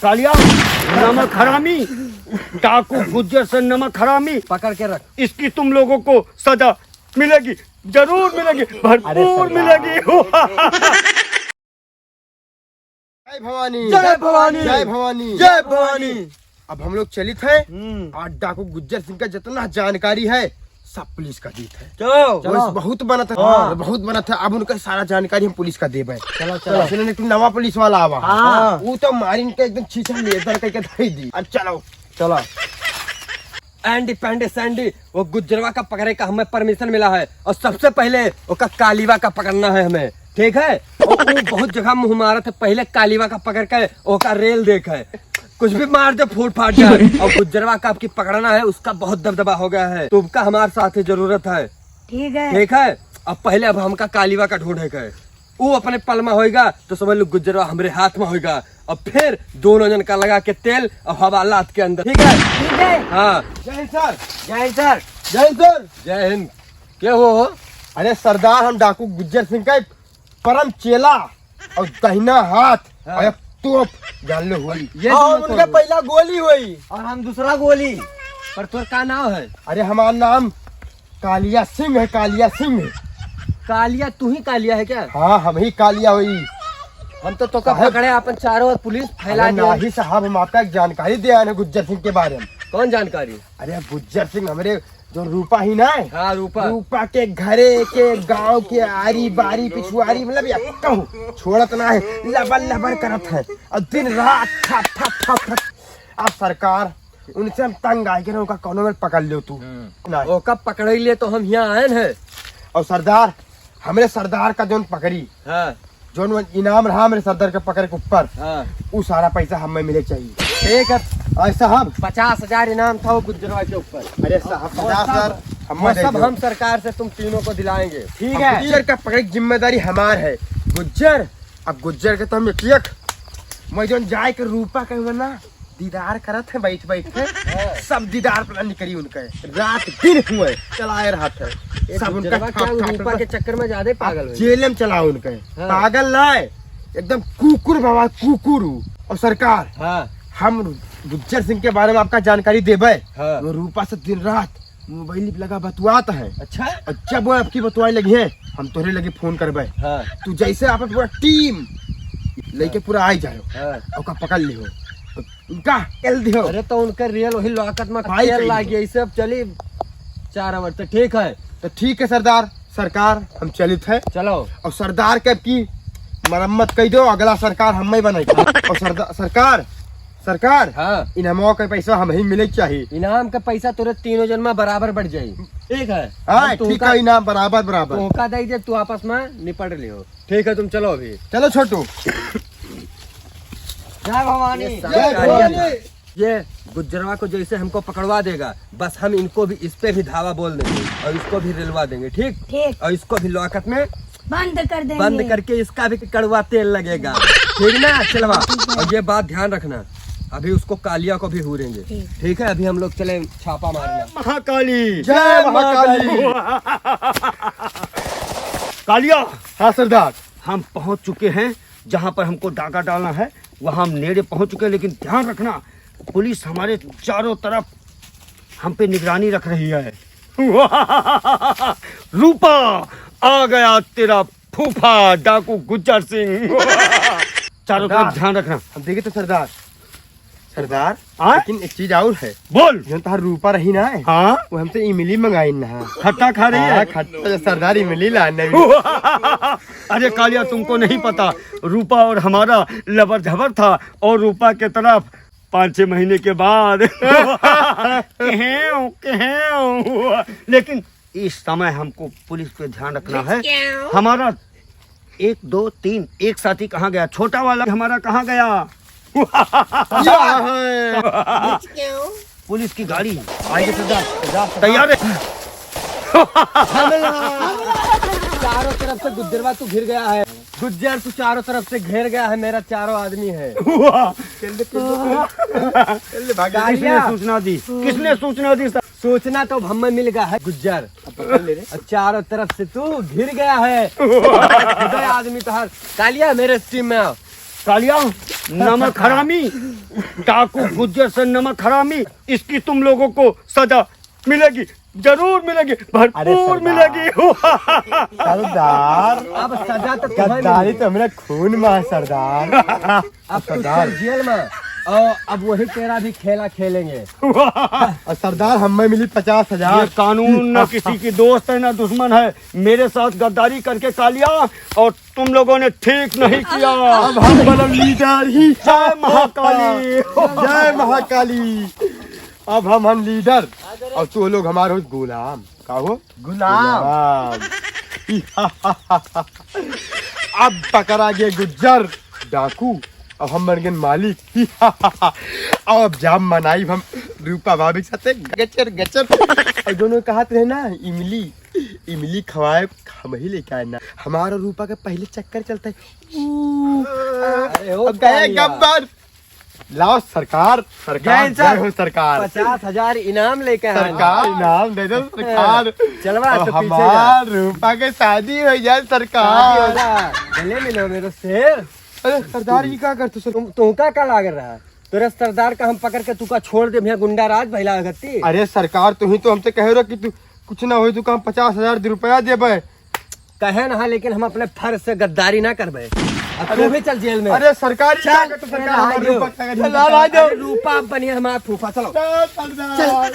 कालिया नमक हरामी, डाकू गुज्जर से नमक हरामी, पकड़ के रख। इसकी तुम लोगों को सजा मिलेगी, जरूर मिलेगी, भरपूर मिलेगी। जय भवानी, जय भवानी, जय भवानी, जय भवानी। अब हम लोग चलित है। आज डाकू गुज्जर सिंह का जितना जानकारी है सब पुलिस का दी है। चलो बहुत बना था, बहुत बना था। अब उनका सारा जानकारी हम पुलिस का देवे। चलो चलो, नवा पुलिस वाला आवा, वो तो मारी इनका एकदम छीछा लेदर करके धरी दी। अब चलो चलो। एंडी पैंडी सैंडी वो गुज्जरवा का पकड़े का हमें परमिशन मिला है, और सबसे पहले उसका कालीवा का पकड़ना है हमें, ठीक है। और वो बहुत जगह मुँह मारा था, पहले कालीवा का पकड़ के उसका रेल देख है, कुछ भी मार दे फूट फाट जाए। और गुज्जरवा का आपकी पकड़ना है, उसका बहुत दबदबा हो गया है, तुमका हमारे साथ ही जरूरत है। ठीक है, ठीक है। अब पहले अब हमका कालीवा का ढूंढे का है, वो अपने पल में होएगा तो समझ लो गुज्जरवा हमारे हाथ में होएगा, और फिर दोनों जन का लगा के तेल और हवालात के अंदर, ठीक है। ठीक है। हाँ, जय हिंद सर, जय हिंद सर, जय हिंद सर। जय हिंद। क्या हो? अरे सरदार, हम डाकू गुज्जर सिंह का परम चेला और दाहिना हाथ और एक तोप जान लो हुई। ये उनका पहला गोली हुई और हम दूसरा गोली। पर तोर का नाम है? अरे हमारा नाम कालिया सिंह है, कालिया सिंह। कालिया? तू ही कालिया है क्या? हाँ, हम ही कालिया हुई। हम तो का पकड़े अपन चारों ओर पुलिस फैला दिया। नहीं साहब, हम आपका एक जानकारी दे आए हैं गुज्जर सिंह के बारे में। कौन जानकारी? अरे गुज्जर सिंह हमारे जो रूपा ही ना है, हाँ, रूपा। रूपा के घरे के गांव के आरी बारी पिछुआरी मतलब या कहूँ छोड़त ना है, लबर लबर करत है और दिन रात ठप ठप ठप ठप। अब सरकार उनसे हम तंग आए के उनका कोनो में पकड़ लो तू ना। ओका पकड़े लिए तो हम यहाँ आए हैं। और सरदार, हमारे सरदार का जोन पकड़ी, हाँ जो इनाम रहा मेरे सरदार के पकड़ के ऊपर, हाँ, वो सारा पैसा हमें मिले चाहिए। ठीक है। अरे साहब, 50,000 इनाम था वो गुज्जरवा के ऊपर। अरे साहब 50,000 वो सब हम सरकार से तुम तीनों को दिलाएंगे, ठीक अब है। गुज्जर का पकड़ की जिम्मेदारी हमार है। गुज्जर, अब गुज्जर के तो हम एक मैं जो जाए के रूपा के हुआ ना दीदार करत है, बैठ बैठ के सब दीदार प्लान करी उनका रात दिन हुए चलाए रहा था सब उनका। रूपा के चक्कर में ज्यादा पागल हो जेल में चला उनके। हाँ। पागल ना है, एकदम कुकुर बाबा, कुकुर। और सरकार, हाँ हम गुज्जर सिंह के बारे में आपका जानकारी देवे। हाँ। वो रूपा से दिन रात मोबाइल लगा बतवाता है। अच्छा। और जब वो आपकी बतवाई लगी है, हम तोरे लगे फोन करबे। हाँ तू जैसे आप पूरा टीम लेके पूरा आई जाओ, हाँ। और पकड़ लियो, उनका एल दियो। अरे तो उनका रियल वही लॉकत में भाई तेल कहीं लाग गया, इसे अब चली 4 आवर तक, ठीक है। तो ठीक है सरदार, सरकार हम चलित है। चलो। और सरदार के की मरम्मत कर दो, अगला सरकार हम ही बने। और सरकार, सरकार, हाँ, इनामों का पैसा हम ही मिले चाहिए। इनाम का पैसा तुरंत तीनों जन में बराबर बढ़ जाये, ठीक है। हाँ ठीक है, इनाम बराबर बराबर। धोखा दे दे, तू आपस में निपट लियो, ठीक है। तुम चलो अभी। चलो छोटू। जय भवानी। जय भवानी। ये गुज्जरवा को जैसे हमको पकड़वा देगा, बस हम इनको भी इस पे भी धावा बोल देंगे और इसको भी रिलवा देंगे, ठीक। ठीक, और इसको भी लॉकअप में बंद कर देंगे। बंद करके इसका भी कड़वा तेल लगेगा, ठीक ना। चलवा। और ये बात ध्यान रखना, अभी उसको कालिया को भी हुरेंगे, ठीक है। अभी हम लोग चले छापा मारना। महाकाली, जय महाकाली। कालिया, हाँ सरदार। हम पहुंच चुके हैं जहां पर हमको डाका डालना है, वहां हम नेड़े पहुंच चुके हैं। लेकिन ध्यान रखना, पुलिस हमारे चारों तरफ हम पे निगरानी रख रही है। रूपा, आ गया तेरा फूफा डाकू गुज्जर सिंह। चारों तरफ ध्यान रखना। हम देखे तो सरदार, सरदार हाँ? लेकिन एक चीज और है। बोल। जो तार रूपा रही ना है, हाँ, वो हमसे इमली मंगाई ना। खट्टा खा रही है। खट्टा सरदार इमली लाने। अरे कालिया, तुमको नहीं पता, रूपा और हमारा लबर झबर था, और रूपा के तरफ 5-6 महीने के बाद लेकिन इस समय हमको पुलिस पे ध्यान रखना है। हमारा 1 2 3 एक साथी कहाँ गया? छोटा वाला हमारा कहाँ गया? पुलिस की गाड़ी आएगी। सरदार तैयार है? चारों तरफ से गुज्जरवा तू घिर गया है। गुज्जर तू चारों तरफ से घेर गया है, मेरा चारों आदमी है। किसने सूचना दी? किसने सूचना दी? सूचना तो हमें मिल गया है गुज्जर। चारों तरफ से तू घिर गया है। आदमी तो हर कालिया मेरे टीम में आओ। कालिया नमक हरामी, डाकू गुज्जर से नमक हरामी, इसकी तुम लोगों को सजा मिलेगी, जरूर मिलेगी, भरपूर मिलेगी। सरदार अब सजा तो तुम्हें गद्दारी तो मेरा खून में है सरदार। अब सरदार जेल में और अब वही तेरा भी खेला खेलेंगे। और सरदार हमें मिली 50,000। ये कानून न किसी की दोस्त है न दुश्मन है, मेरे साथ गद्दारी करके कालिया, और तुम लोगों ने ठीक नहीं किया। अब हम बलम लीडर ही। जय महाकाली। जय महाकाली। अब हम लीडर और तू लोग हमारे हो गुलाम। का हो गुलाम। अब पकड़ा गए गुज्जर डाकू और हम बन गए मालिक। और अब जाम मनाई हम रूपा भाभी साथे गचर गचर। और दोनों कहा थे ना इमली इमली खवाए हम ही लेके आए ना। हमारा रूपा का पहले चक्कर चलता है। अरे ओ अब गए कालिया। गब्बर। लाओ सरकार सरकार जय साहब। जय हो सरकार। 50,000 इनाम लेके आए। सरकार इनाम दे दो सरकार। चलवा तो अब पीछे जा। हमार रूपा के शादी हो जाए शादी सरकार। होगा। गले मिलो मेरे शेर। अरे सरदार ये क्या करते सर? तू का लाग रहा है? तेरे सरदार का हम पकड़ के तू का छोड़ दे भैया, गुंडा राज भैला गति। अरे सरकार तू ही तो हमसे कह रहा कि तू कुछ ना हो तो हम 50,000 रुपया देबे। कहे ना, लेकिन हम अपने फर्ज से गद्दारी ना करबे। अब तू भी चल जेल में। अरे सरकार ये क्या चल, करते चल, सरकार हमारे आ जाओ। रूपा का चल, आ जाओ। अरे रूपा बनिया हमारा फूफा, चलो। सरदार।